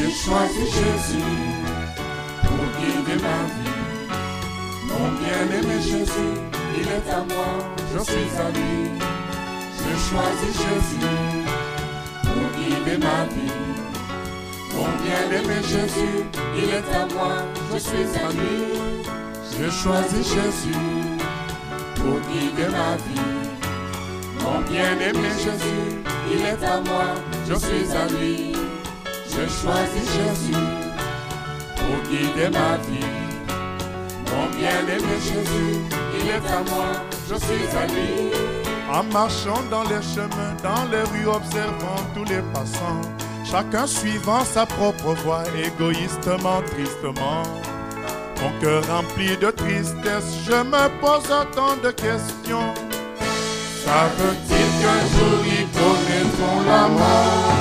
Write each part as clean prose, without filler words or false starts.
J'ai choisi Jésus pour guider ma vie. Mon bien-aimé Jésus, il est à moi, je suis à lui. J'ai choisi Jésus pour guider ma vie. Mon bien-aimé Jésus, il est à moi, je suis à lui. J'ai choisi Jésus pour guider ma vie. Mon bien-aimé Jésus, il est à moi, je suis à lui. J'ai choisi Jésus pour guider ma vie. Mon bien-aimé Jésus, il est à moi, je suis à lui. En marchant dans les chemins, dans les rues, observant tous les passants, chacun suivant sa propre voie, égoïstement, tristement. Mon cœur rempli de tristesse, je me pose tant de questions. Savent-ils qu'un jour ils connaîtront la mort,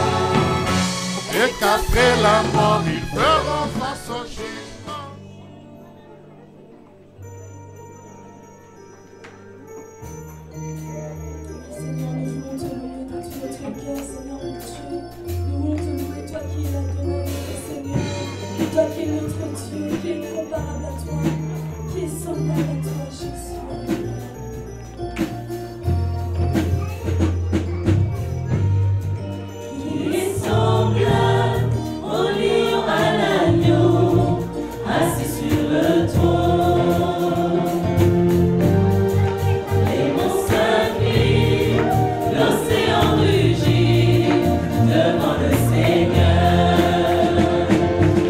et qu'après la mort ils feront face au jugement? Seigneur, nous voulons te louer de tout notre cœur, Seigneur mon Dieu. Nous voulons te louer, toi qui es l'Adonai, Seigneur. Et toi qui es notre Dieu, qui est comparable à toi, qui est semblable à toi, Jésus. Qui est semblable au lion à l'agneau, assis sur le trône. Les monts s'inclinent, l'océan rugit devant le Seigneur.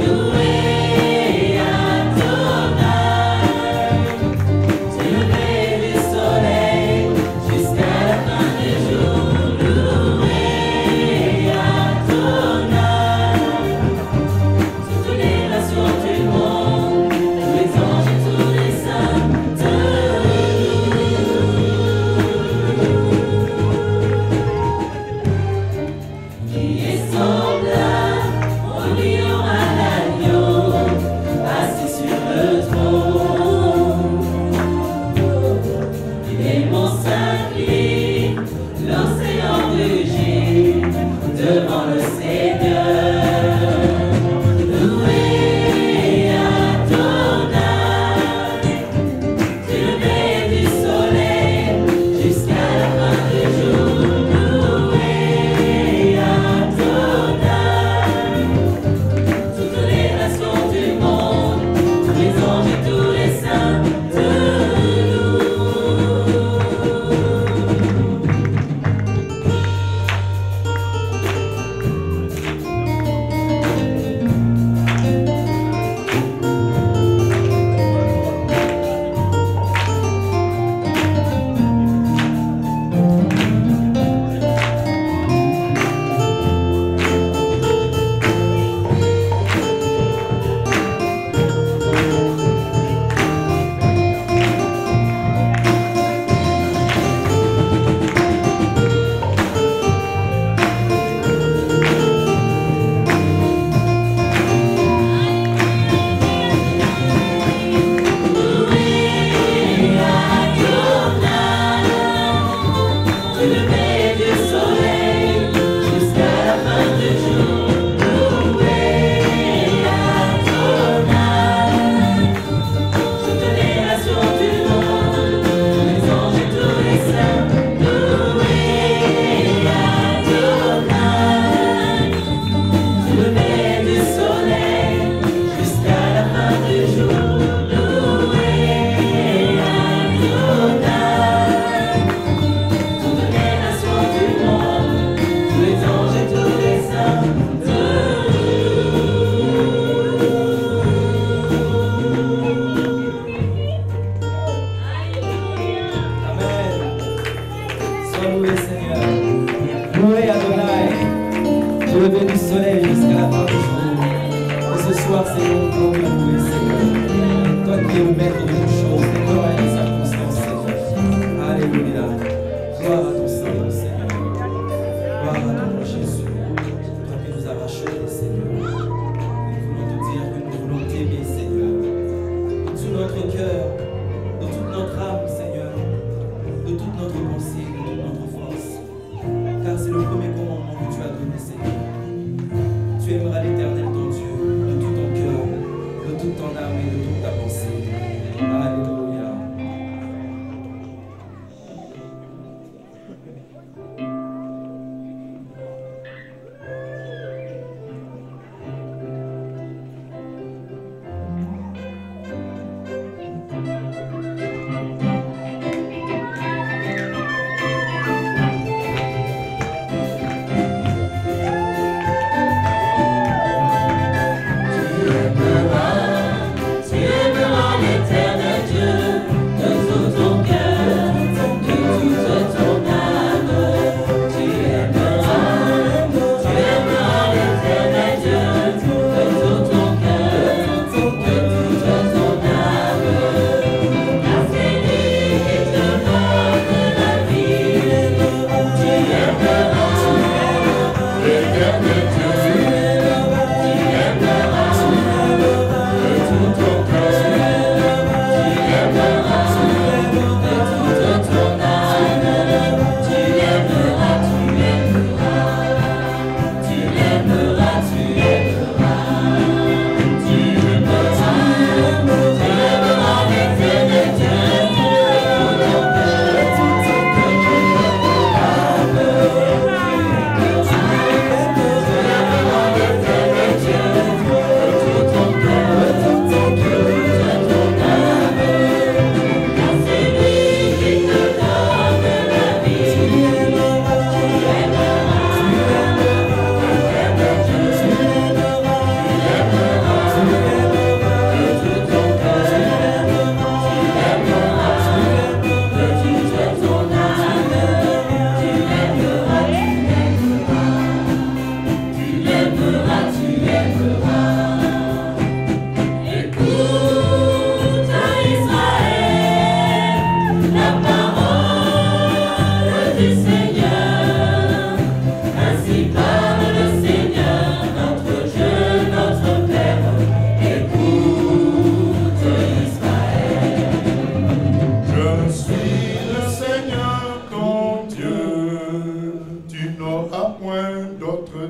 Loué Adonai, du lever du soleil jusqu'à la fin du jour. Loué Adonai, toutes les nations du monde, tous les anges et tous les saints te louent. Qui est semblable au lion à l'agneau, assis sur le trône. Les monts s'inclinent, l'océan rugit devant le Seigneur. Loué Adonai, du lever du soleil jusqu'à la fin du jour. Loué Adonai, toutes les nations du monde, tous les anges et tous les saints te du lever du soleil jusqu'à la fin du jour. Loué Adonai, toutes les nations du monde, tous les anges et tous les saints. Loué Adonai, du lever du soleil jusqu'à la fin du jour. Loué Adonai, toutes les nations du monde, tous les anges et tous les saints te Amen. Sois loué, Seigneur. Loué Adonai, du lever du soleil jusqu'à la fin du jour. Et ce soir, Seigneur, nous voulons te louer, Seigneur. Toi qui es le maître de toutes choses, des temps et des circonstances, Seigneur. Alléluia. Gloire à ton Saint-Nom, Seigneur. Gloire à ton nom, Jésus. Toi qui nous as rachetés, Seigneur. Nous voulons te dire que nous voulons t'aimer, Seigneur. De tout notre cœur, de toute notre âme, Seigneur. De toute notre pensée, de toute notre force. Car c'est le premier commandement que tu as donné, Seigneur. Tu aimeras l'Éternel ton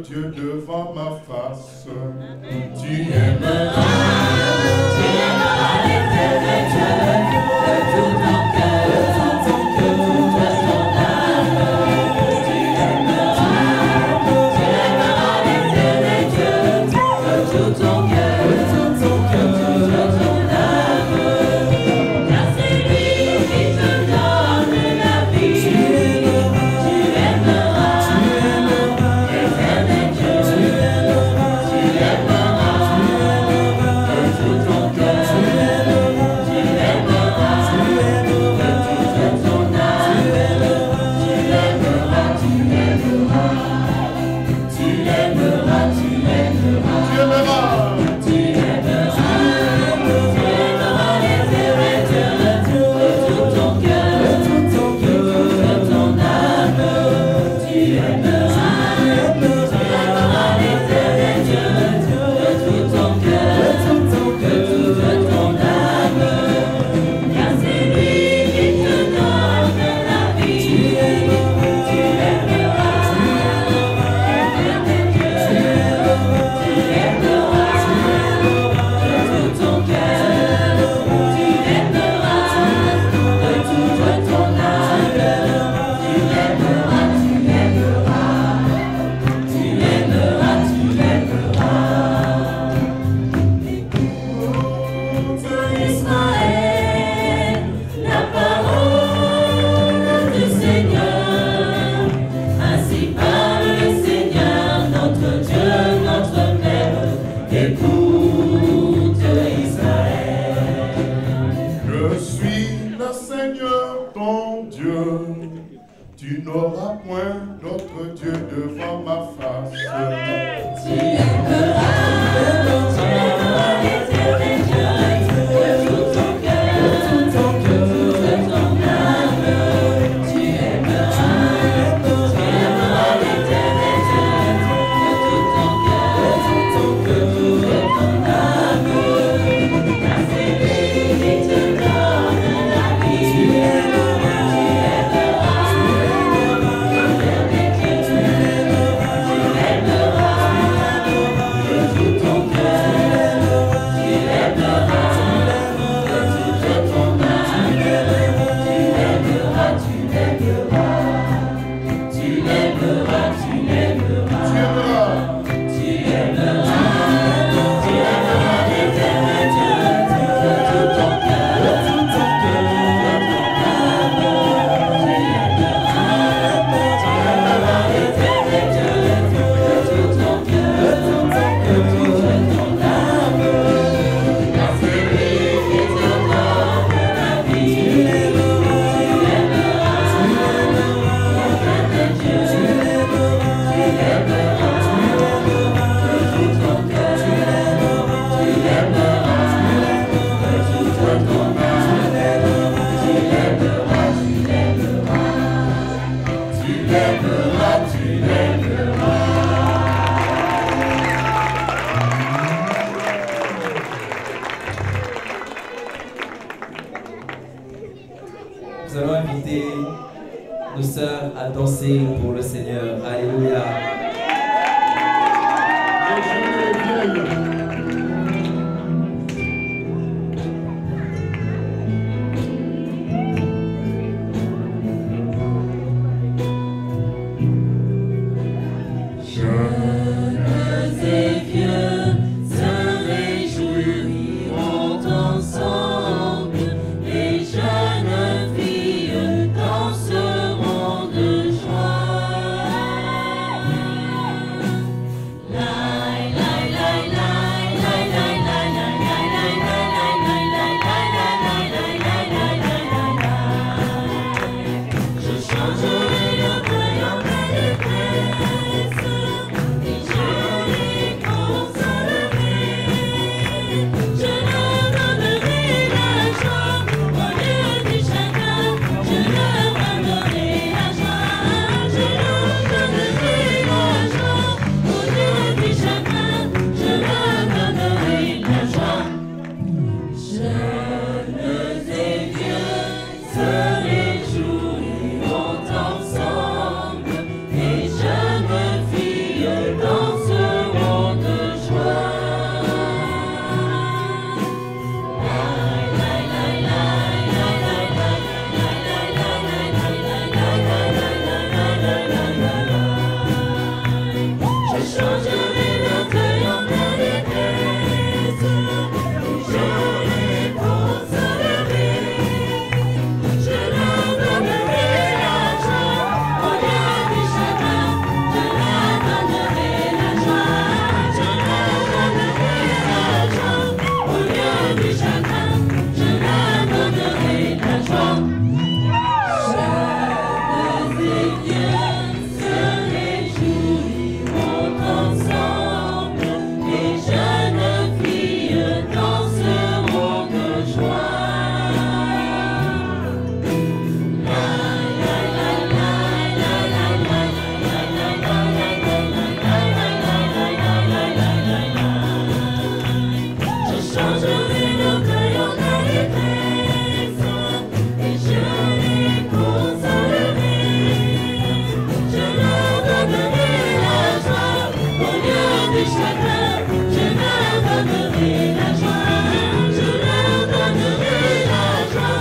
Dieu devant ma face. Tu aimeras l'éternel Dieu de tout ton cœur, de ton âme. Tu aimeras l'éternel Dieu de tout ton cœur, de ton âme. Car c'est lui qui te donne la vie. Tu aimeras l'éternel Dieu. Tu aimeras de tout ton cœur. Tu aimeras de toute ton âme. Tu aimeras. Tu aimeras l'éternel Dieu de tout ton cœur, de ton âme. Tu aimeras l'éternel Dieu de tout ton cœur, de ton âme. Car c'est lui qui te donne la vie. Tu aimeras l'éternel Dieu. Tu aimeras de tout ton cœur. Tu aimeras de toute ton âme. Tu aimeras. Écoute Israël, la parole du Seigneur. Ainsi parle le Seigneur, notre Dieu, notre Père. Écoute Israël. Je suis le Seigneur ton Dieu. Tu n'auras point d'autre Dieu devant ma face. Tu aimeras l'éternel Dieu de tout ton cœur, de ton âme. Tu aimeras l'éternel Dieu de tout ton cœur, de ton âme. Car c'est lui qui te donne la vie. Tu aimeras l'éternel Dieu. Tu aimeras de tout ton cœur. Tu aimeras de toute ton âme. Tu aimeras. Tu aimeras l'éternel Dieu de tout ton cœur, de ton âme. Tu aimeras l'éternel Dieu de tout ton cœur, de ton âme. Car c'est lui qui te donne la vie. Tu aimeras l'éternel Dieu. Tu aimeras de tout ton cœur. Tu aimeras de toute ton âme. Tu aimeras. Nous allons inviter nos sœurs à danser pour le Seigneur. Alléluia. Jeunes et vieux se réjouiront ensemble. Les jeunes filles danseront de joie. La la la la. chagrin, je leur donnerai la joie. Je leur donnerai la joie.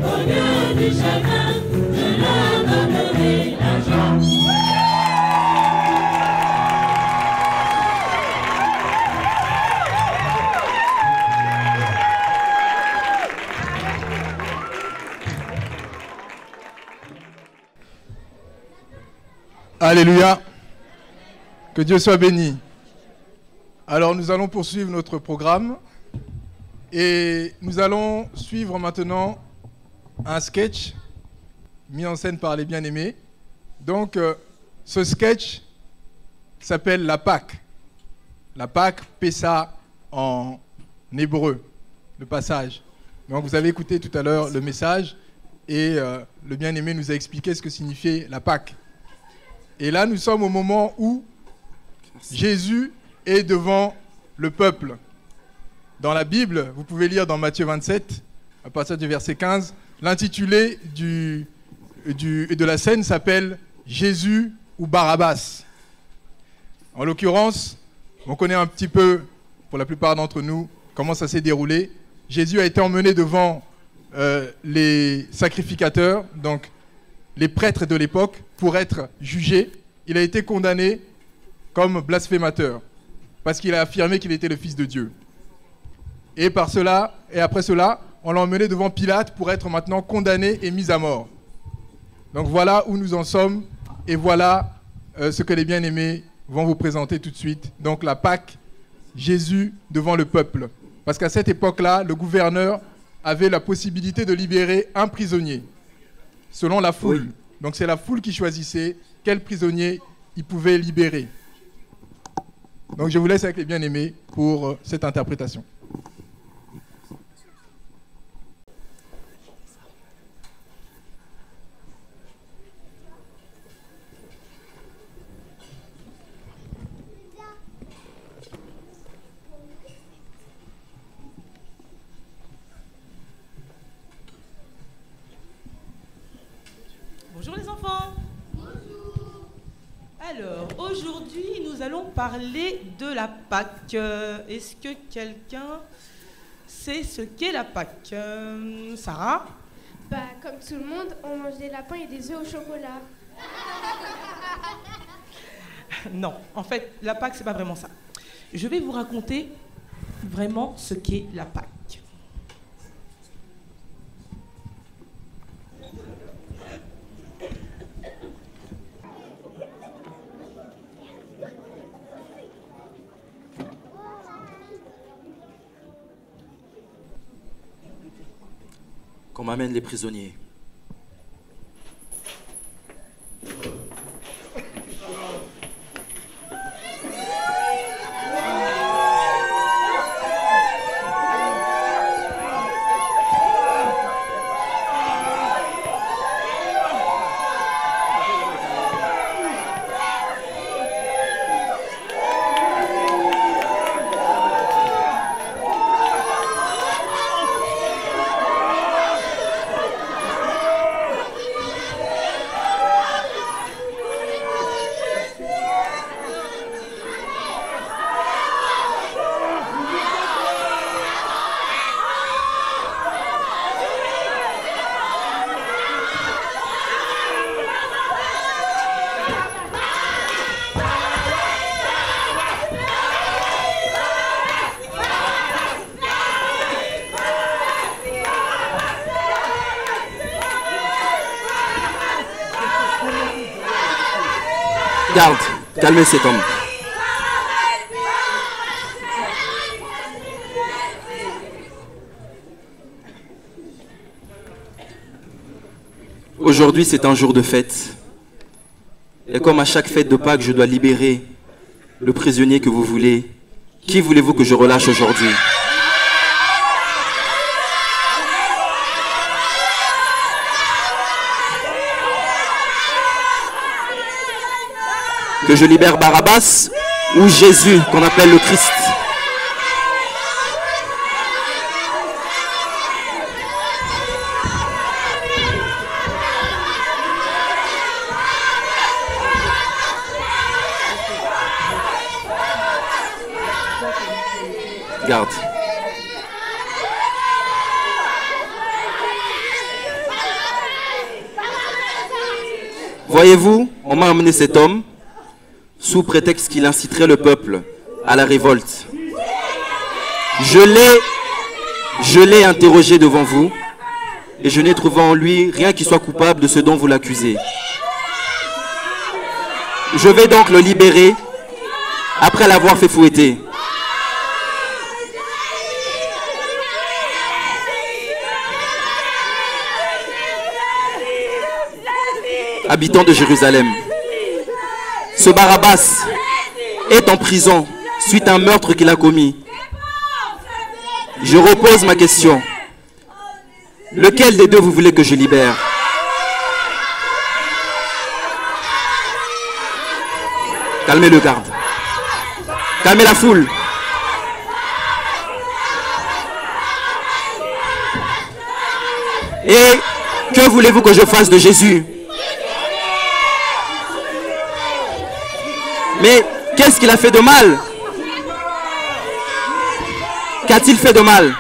Au lieu du chagrin, je leur donnerai la joie. Alléluia. Que Dieu soit béni. Alors nous allons poursuivre notre programme et nous allons suivre maintenant un sketch mis en scène par les bien-aimés. Donc ce sketch s'appelle la Pâque. La Pâque, Pessa en hébreu, le passage. Donc vous avez écouté tout à l'heure le message et le bien-aimé nous a expliqué ce que signifiait la Pâque. Et là, nous sommes au moment où Jésus est devant le peuple. Dans la Bible, vous pouvez lire dans Matthieu 27, à partir du verset 15, l'intitulé de la scène s'appelle « Jésus ou Barabbas ». En l'occurrence, on connaît un petit peu, pour la plupart d'entre nous, comment ça s'est déroulé. Jésus a été emmené devant les sacrificateurs, donc les prêtres de l'époque, pour être jugé. Il a été condamné comme blasphémateur parce qu'il a affirmé qu'il était le Fils de Dieu. Et après cela, on l'a emmené devant Pilate pour être maintenant condamné et mis à mort. Donc voilà où nous en sommes et voilà ce que les bien-aimés vont vous présenter tout de suite. Donc la Pâque, Jésus devant le peuple. Parce qu'à cette époque-là, le gouverneur avait la possibilité de libérer un prisonnier selon la foule. Oui. Donc c'est la foule qui choisissait quel prisonnier il pouvait libérer. Donc je vous laisse avec les bien-aimés pour cette interprétation. Bonjour les enfants. Bonjour. Alors, aujourd'hui, nous allons parler de la Pâque. Est-ce que quelqu'un sait ce qu'est la Pâque? Sarah? Comme tout le monde, on mange des lapins et des œufs au chocolat. Non, en fait, la Pâque, c'est pas vraiment ça. Je vais vous raconter vraiment ce qu'est la Pâque. Qu'on m'amène les prisonniers. Garde, calmez cet homme. Aujourd'hui, c'est un jour de fête. Et comme à chaque fête de Pâques, je dois libérer le prisonnier que vous voulez. Qui voulez-vous que je relâche aujourd'hui? Que je libère Barabbas ou Jésus, qu'on appelle le Christ? Garde. Voyez-vous, on m'a amené cet homme sous prétexte qu'il inciterait le peuple à la révolte. Je l'ai interrogé devant vous et je n'ai trouvé en lui rien qui soit coupable de ce dont vous l'accusez. Je vais donc le libérer après l'avoir fait fouetter. Habitants de Jérusalem, ce Barabbas est en prison suite à un meurtre qu'il a commis. Je repose ma question. Lequel des deux vous voulez que je libère? Calmez le garde. Calmez la foule. Et que voulez-vous que je fasse de Jésus? Mais qu'est-ce qu'il a fait de mal? Qu'a-t-il fait de mal?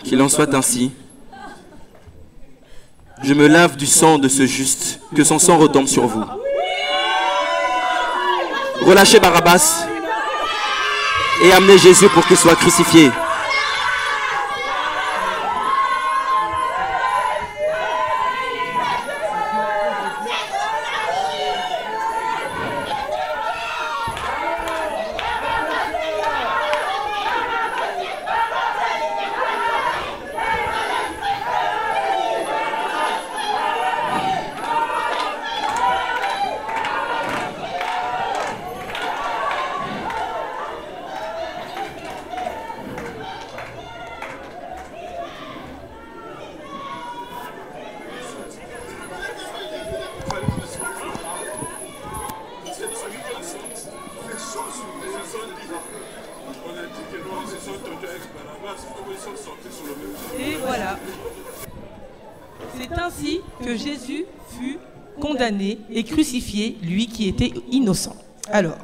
Qu'il en soit ainsi. Je me lave du sang de ce juste, que son sang retombe sur vous. Relâchez Barabbas et amenez Jésus pour qu'il soit crucifié. Et voilà. C'est ainsi que Jésus fut condamné et crucifié, lui qui était innocent. Alors,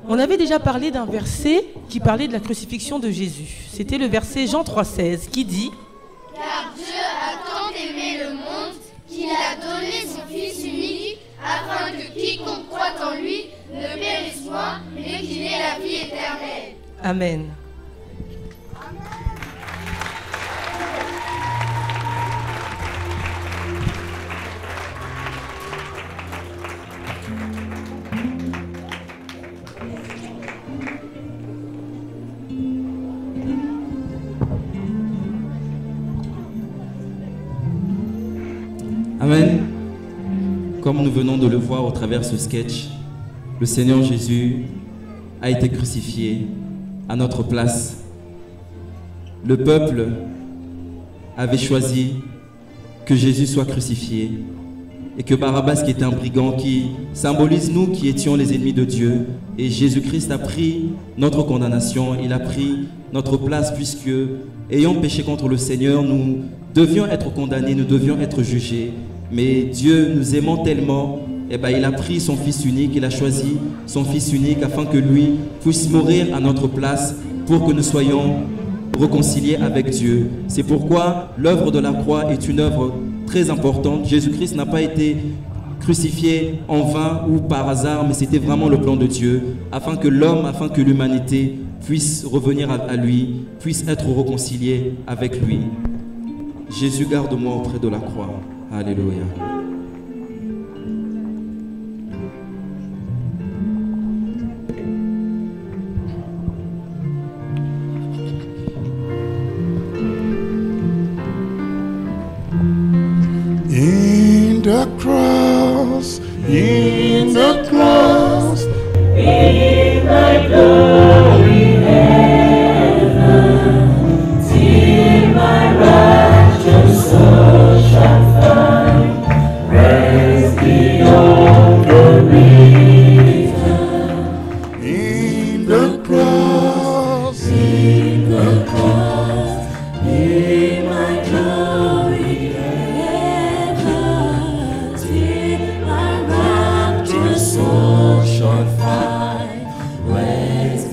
on avait déjà parlé d'un verset qui parlait de la crucifixion de Jésus. C'était le verset Jean 3,16 qui dit « Car Dieu a tant aimé le monde qu'il a donné son Fils unique, afin que quiconque croit en lui ne périsse point, mais qu'il ait la vie éternelle. » Amen. Amen. Comme nous venons de le voir au travers de ce sketch, le Seigneur Jésus a été crucifié à notre place. Le peuple avait choisi que Jésus soit crucifié et que Barabbas, qui était un brigand, qui symbolise nous qui étions les ennemis de Dieu, et Jésus-Christ a pris notre condamnation, il a pris notre place, puisque ayant péché contre le Seigneur, nous devions être condamnés, nous devions être jugés. Mais Dieu nous aimant tellement, il a pris son Fils unique, il a choisi son Fils unique afin que lui puisse mourir à notre place pour que nous soyons réconciliés avec Dieu. C'est pourquoi l'œuvre de la croix est une œuvre très importante. Jésus-Christ n'a pas été crucifié en vain ou par hasard, mais c'était vraiment le plan de Dieu, afin que l'homme, afin que l'humanité puisse revenir à lui, puisse être réconcilié avec lui. Jésus, garde-moi auprès de la croix. Alléluia. In the the cross, in the cross, in my glory heaven, till my righteous soul shall find rest beyond the river. in the cross, In the cross, in my glory heaven, till my rapturous soul shall find rest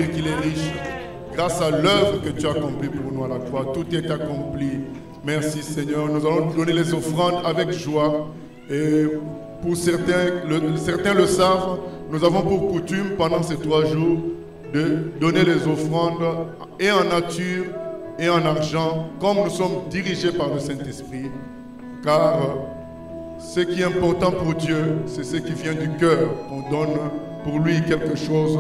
dire qu'il est riche. Grâce à l'œuvre que tu as accomplie pour nous à la croix, tout est accompli. Merci Seigneur. Nous allons donner les offrandes avec joie. Et pour certains le savent, nous avons pour coutume pendant ces 3 jours de donner les offrandes et en nature et en argent, comme nous sommes dirigés par le Saint-Esprit. Car ce qui est important pour Dieu, c'est ce qui vient du cœur, qu'on donne pour lui quelque chose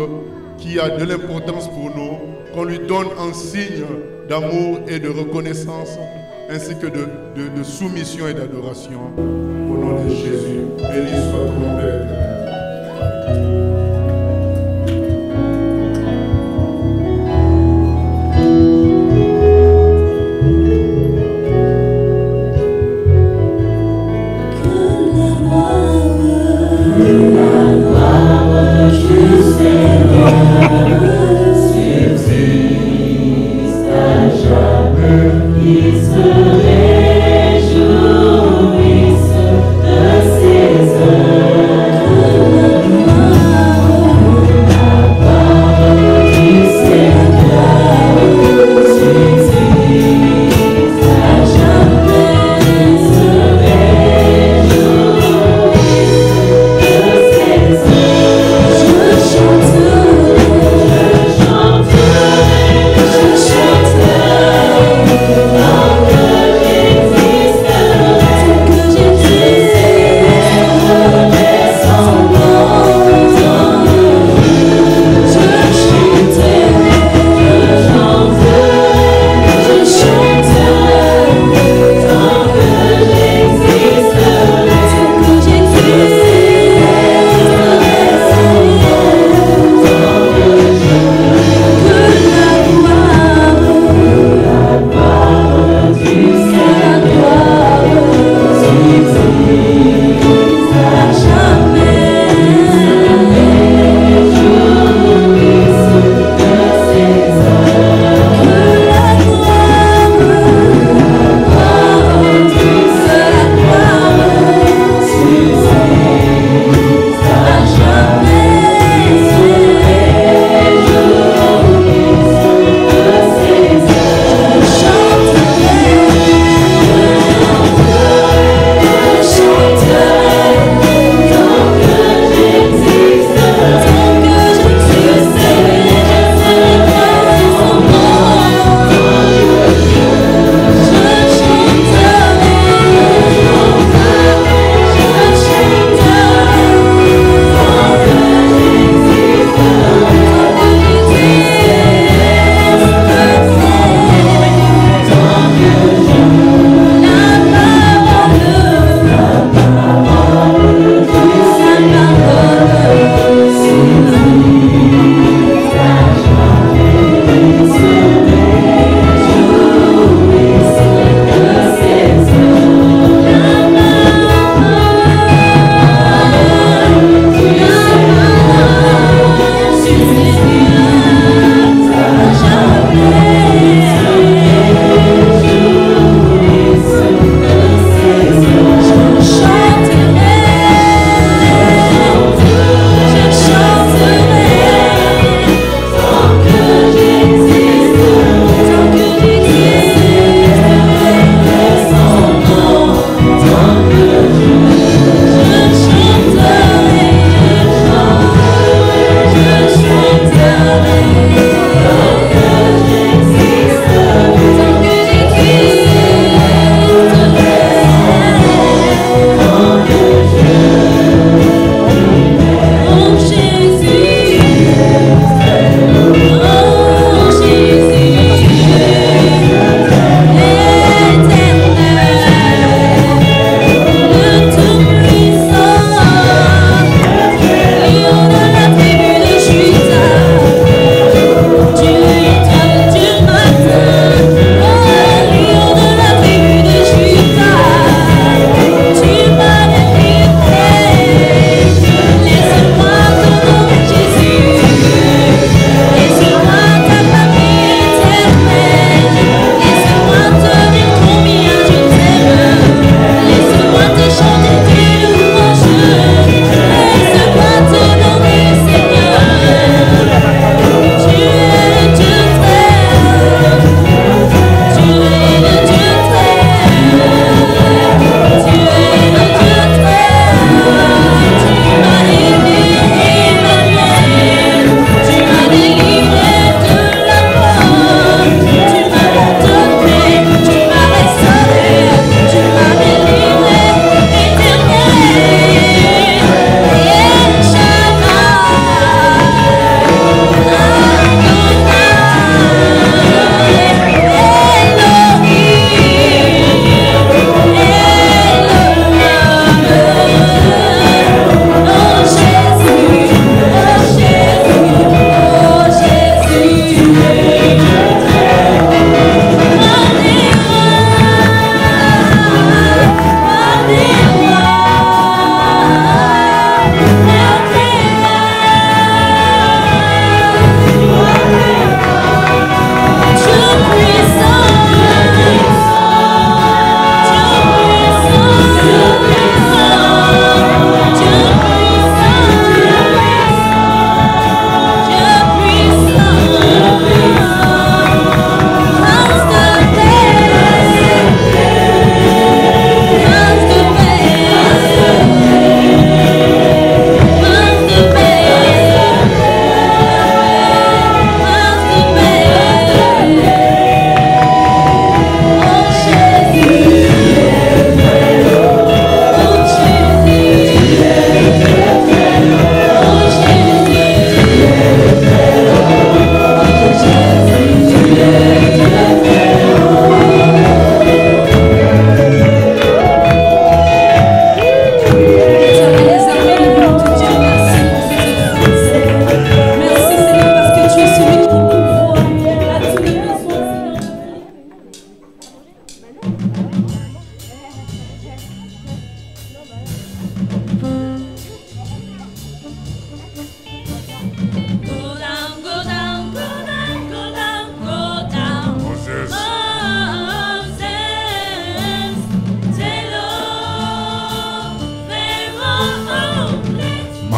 qui a de l'importance pour nous, qu'on lui donne un signe d'amour et de reconnaissance, ainsi que de soumission et d'adoration. Au nom de Jésus, béni soit ton Père. Réjouissent de ses œuvres.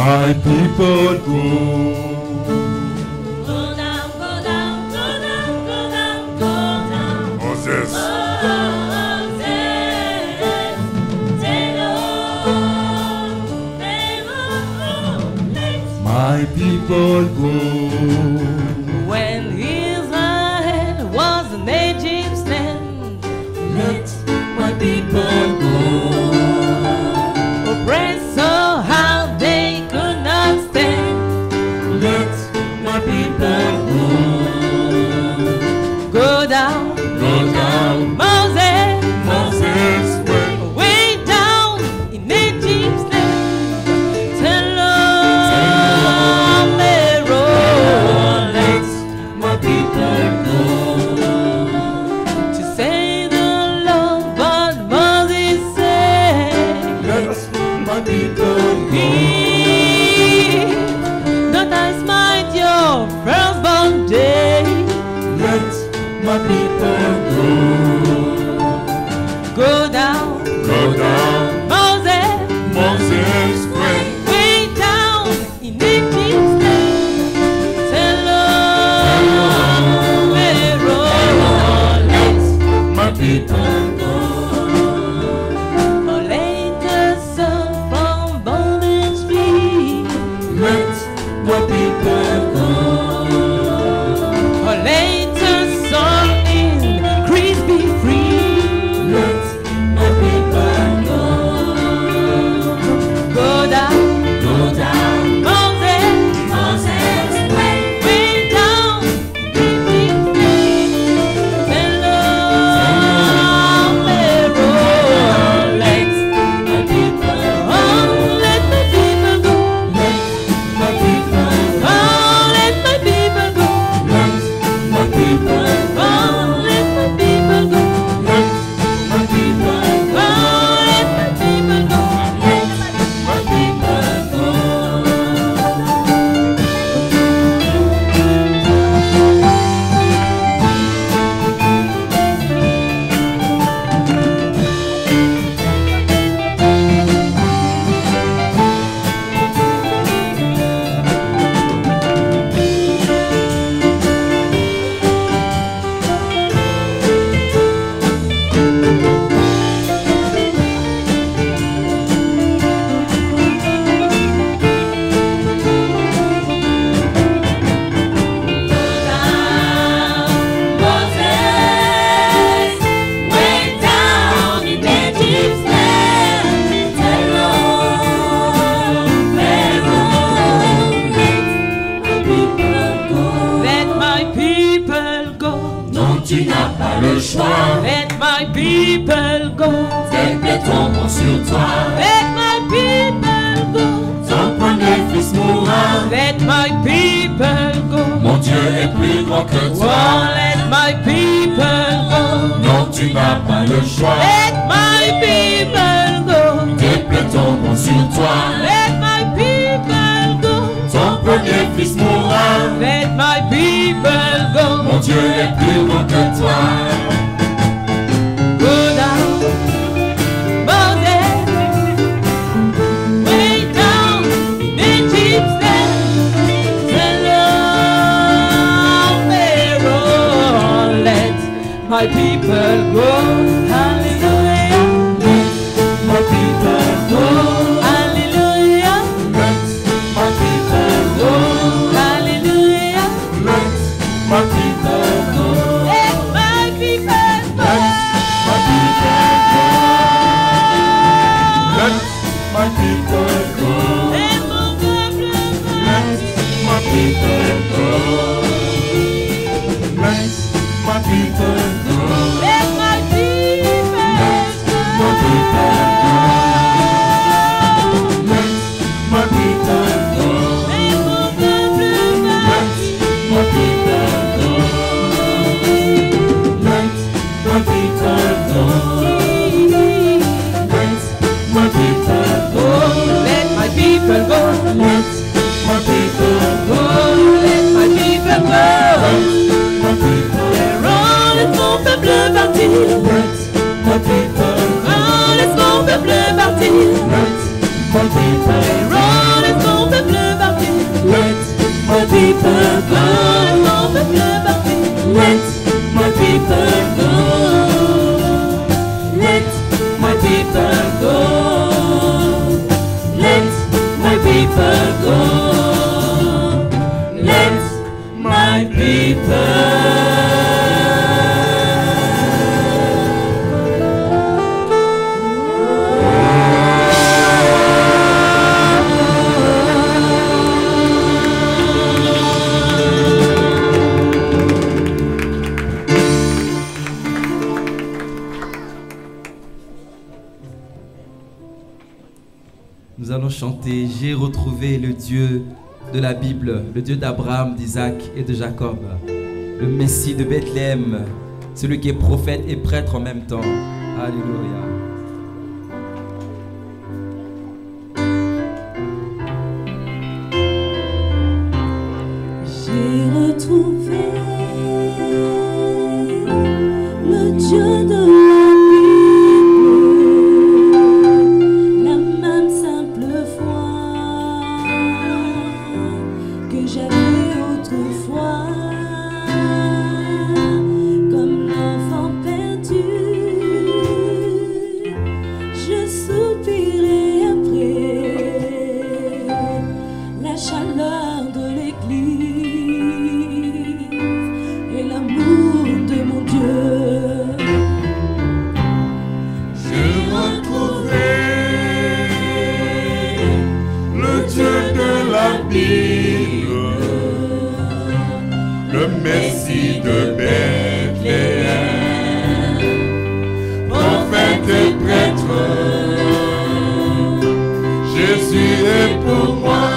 My people go. Go down, go down, go down, go down, go down. Moses. My people go. When Israel was in Egypt's land, Let my people go. oppressed so hard they could not stand. Let my people go. Go down, Go down. Moses, Moses went. way down in Egypt's land. Tell Pharaoh, Let my people go. to say the Lord, but Moses said, Let my people go. don't I smite your firstborn day? Let my people go. Go down, Go down. Moses, Moses went. way down in Egypt's land. Tell Pharaoh, Let my people go. or later son from bondage free. Let my people go. Or later son in Greece be free. Let my people go. Go down, Go down. Moses, Moses went. way down in Egypt's land. Tell Pharaoh, Let my people go. oh, let my people go. Let my people go. Oh, let my people go. Let my people go. Oh, let my people go. Let my people go. Oh, let my people go. Let my people go. Moses, way down in Egypt's land. Pharaoh, Let my people go. non, tu n'as pas le choix. Let my people go. Tes plaies tomberont sur toi. Let my people go. Ton premier fils mourra. Let my people go. Mon Dieu est plus grand que Oh, toi. let my people go. Non, tu n'as pas le choix. Let my people go. Tes plaies tomberont sur toi. Let my people go. Ton premier fils mourra. Let my people go. Mon Dieu est plus grand que toi. Go down, Moses, way down in Egypt's land. Tell Pharaoh, let my people go. Hallelujah. My people go. Hallelujah. Let my people go. Hallelujah. Let my people go. Let my people go. My people go. Let my people go. Et mon peuple go. Let my people go. Let my people go. Let my people My people go. Let my people go. et mon peuple go. Let my people go. Let my people go. Let my people go. Oh, let my people go. Let my people go. Oh, let my people go. My people. Oh, laisse mon peuple partir. Let my people. Oh, laisse mon peuple partir. Let my people. Oh, laisse mon peuple go. Let my people go. Let my people go. Let my people go. Let my people. Nous allons chanter « J'ai retrouvé le Dieu de la Bible, le Dieu d'Abraham, d'Isaac et de Jacob, le Messie de Bethléem, celui qui est prophète et prêtre en même temps. » Alléluia. J'ai retrouvé le Dieu de la Bible, la même simple foi que j'avais autrefois, comme l'enfant perdu. Je soupirais après la chaleur de l'église et l'amour de mon Dieu. J'ai retrouvé le Dieu de la Bible, le Messie de Bethléem, prophète et prêtre. Jésus est pour moi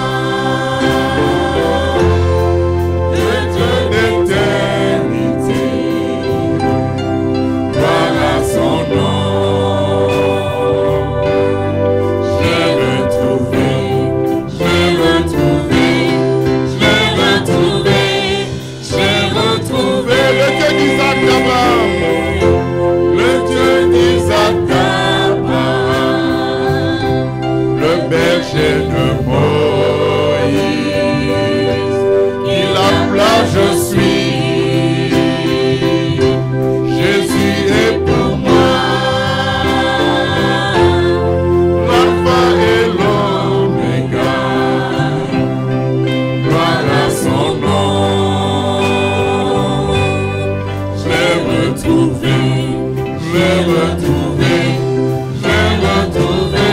le Dieu d'éternité. Voilà son nom. J'ai retrouvé, j'ai retrouvé, j'ai retrouvé, j'ai retrouvé le Dieu d'Isaac d'Abraham, le Dieu d'Isaac d'Abraham, le berger de Moïse, il appela je suis. Jésus est pour moi l'alpha et l'oméga. Voilà son nom. Je l'ai retrouvé, je l'ai retrouvé, je l'ai retrouvé.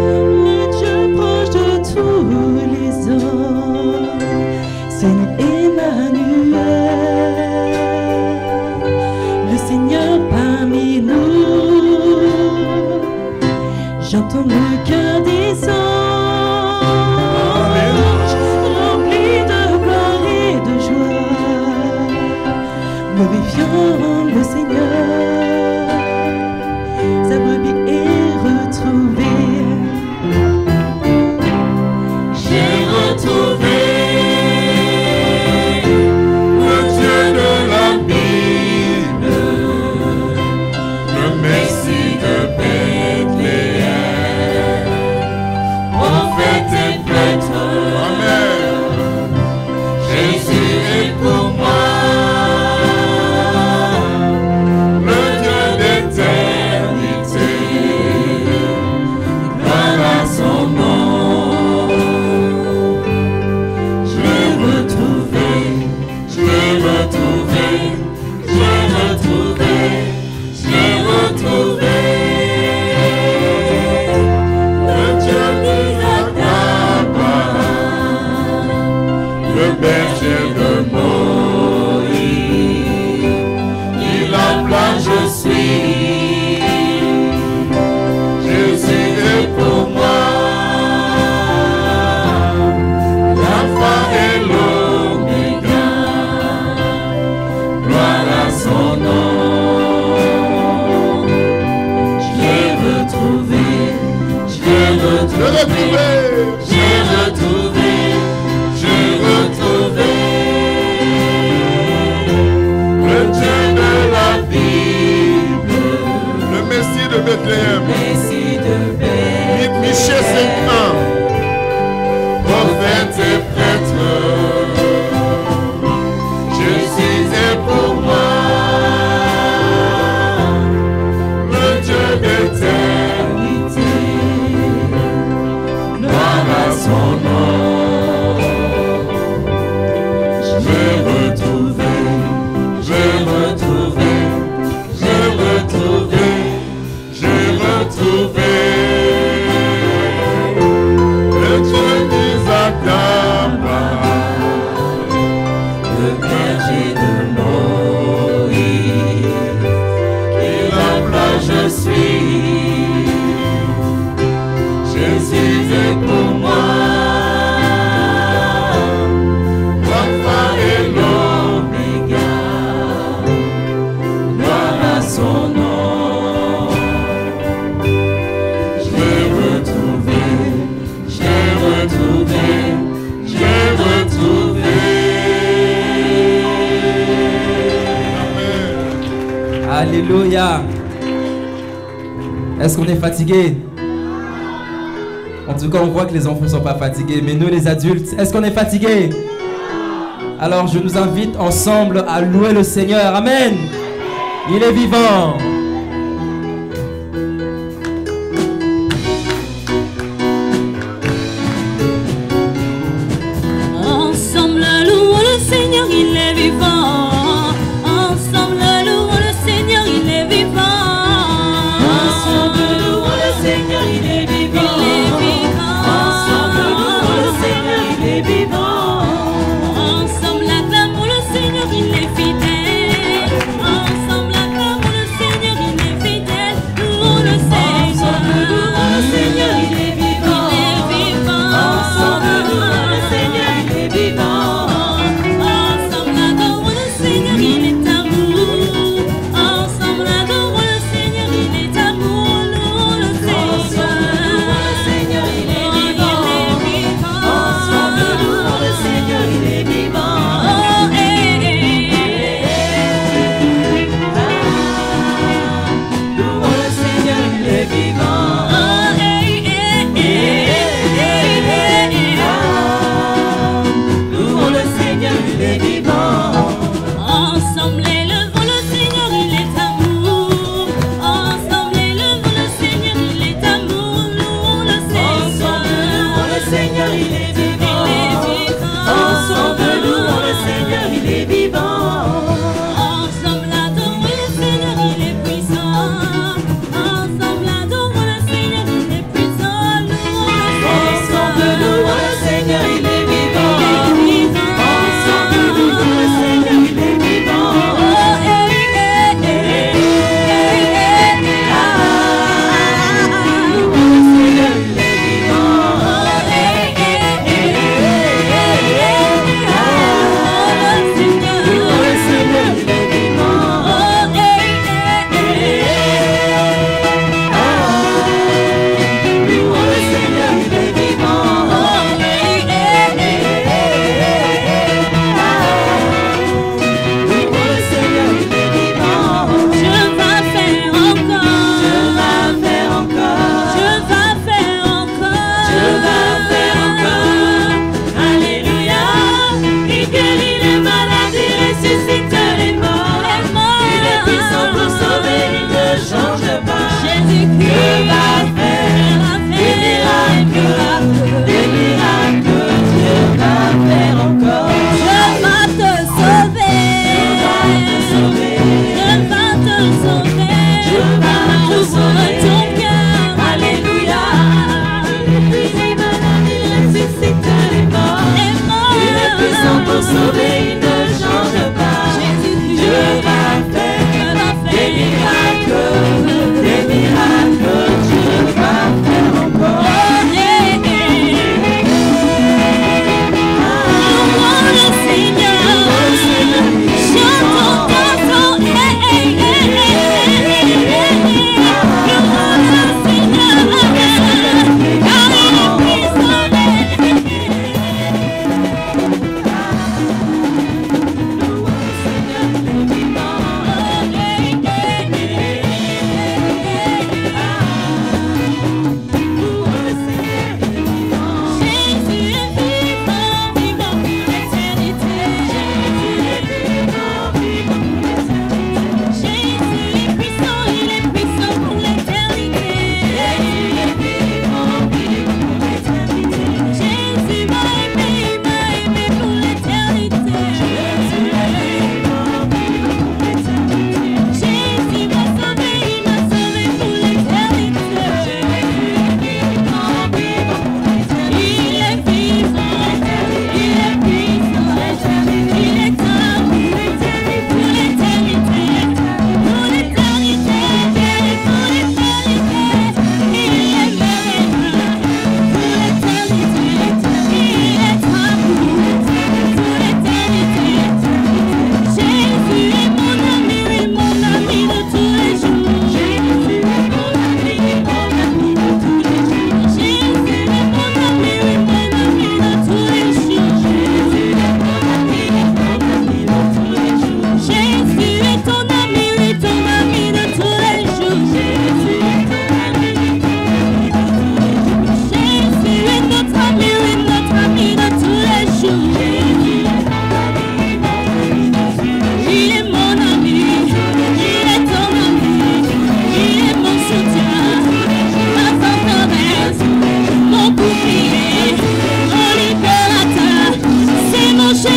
Le Dieu proche de tous les hommes, c'est Emmanuel, le Seigneur parmi nous. J'entends le cœur des hommes, rempli de gloire et de joie, glorifiant le Seigneur. Sa brebis est retrouvée. J'ai retrouvé le Dieu de la Bible, le Messie de Bethléem, prophète et prêtre. Amen. Jésus est pour moi le Dieu d'éternité. Voilà son nom. Je l'ai retrouvé, je l'ai retrouvé, je l'ai retrouvé, je l'ai retrouvé. Le Dieu d'Isaac d'Abraham, le berger de Moïse, il appela je suis. Jésus est pour moi l'alpha et l'oméga. Gloire à son nom. Je l'ai retrouvé, je l'ai retrouvé, j'ai retrouvé, j'ai retrouvé le Dieu de la Bible, le Messie de Bethléem. Messie de Michée 5:1. Alléluia. Est-ce qu'on est fatigué? En tout cas, on voit que les enfants ne sont pas fatigués. Mais nous, les adultes, est-ce qu'on est fatigués? Alors, je nous invite ensemble à louer le Seigneur. Amen. Il est vivant. Ensemble, louons le Seigneur, il est vivant. Ensemble, louons le Seigneur, il est vivant. Ensemble, louons le Seigneur, il est vivant. Ensemble, louons le Seigneur, il est vivant. Ensemble, acclamons le Seigneur, il est fidèle. Ensemble, acclamons le Seigneur.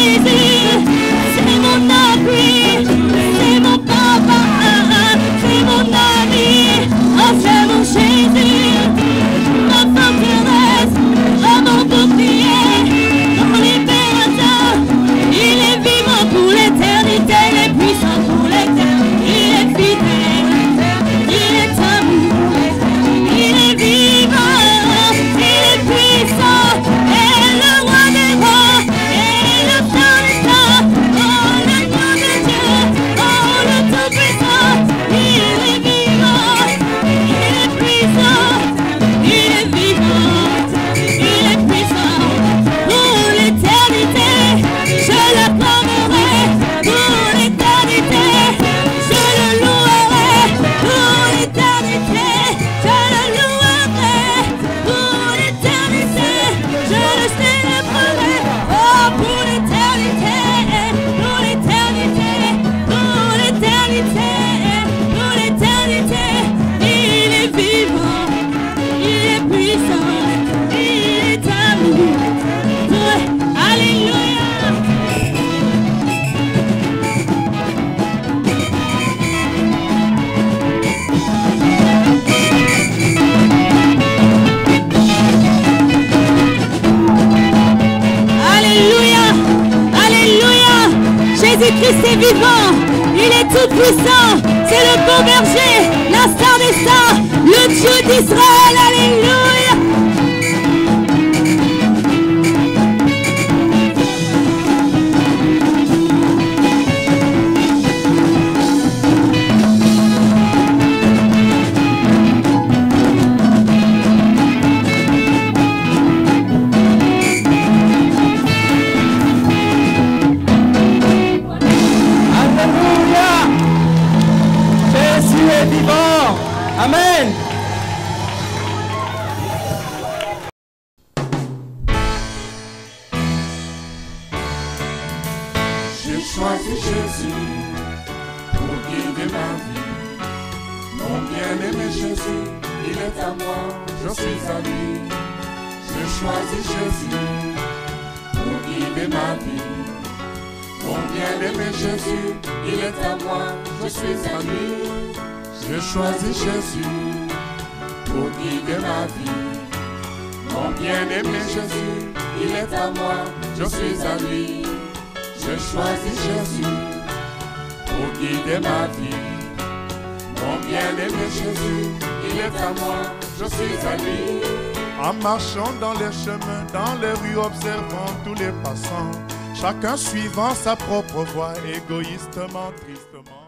Jésus, c'est mon appui, c'est mon papa, c'est mon ami, oh c'est mon Jésus, ma forteresse, oh mon bouclier, mon libérateur, il est vivant pour l'éternité, il est puissant pour l'éternité, il est fidèle, il est amour, il est vivant, il est puissant, et le roi des rois, et le temps des temps, oh le nom de Dieu, oh le tout-puissant, il est vivant, il est puissant, il est vivant, il est puissant, pour l'éternité, je l'acclamerai, pour l'éternité, je le louerai, pour l'éternité, je le louerai, pour l'éternité, je le célébrerai, oh pour l'éternité, pour l'éternité, pour l'éternité, pour l'éternité, il est vivant, il est puissant, il est amour, alléluia. Alléluia, alléluia, Jésus-Christ est vivant, il est tout puissant, c'est le bon berger, la star des stars, le Dieu d'Israël, alléluia. Alléluia. Jésus est vivant. Amen. J'ai choisi Jésus pour guider ma vie. Mon bien-aimé Jésus, il est à moi, je suis à lui. J'ai choisi Jésus pour guider ma vie. Mon bien-aimé Jésus, il est à moi, je suis à lui. J'ai choisi Jésus pour guider ma vie. Mon bien-aimé Jésus, il est à moi, je suis à lui. J'ai choisi Jésus pour guider ma vie. Mon bien-aimé Jésus, il est à moi, je suis à lui. En marchant dans les chemins, dans les rues, observant tous les passants, chacun suivant sa propre voie, égoïstement, tristement.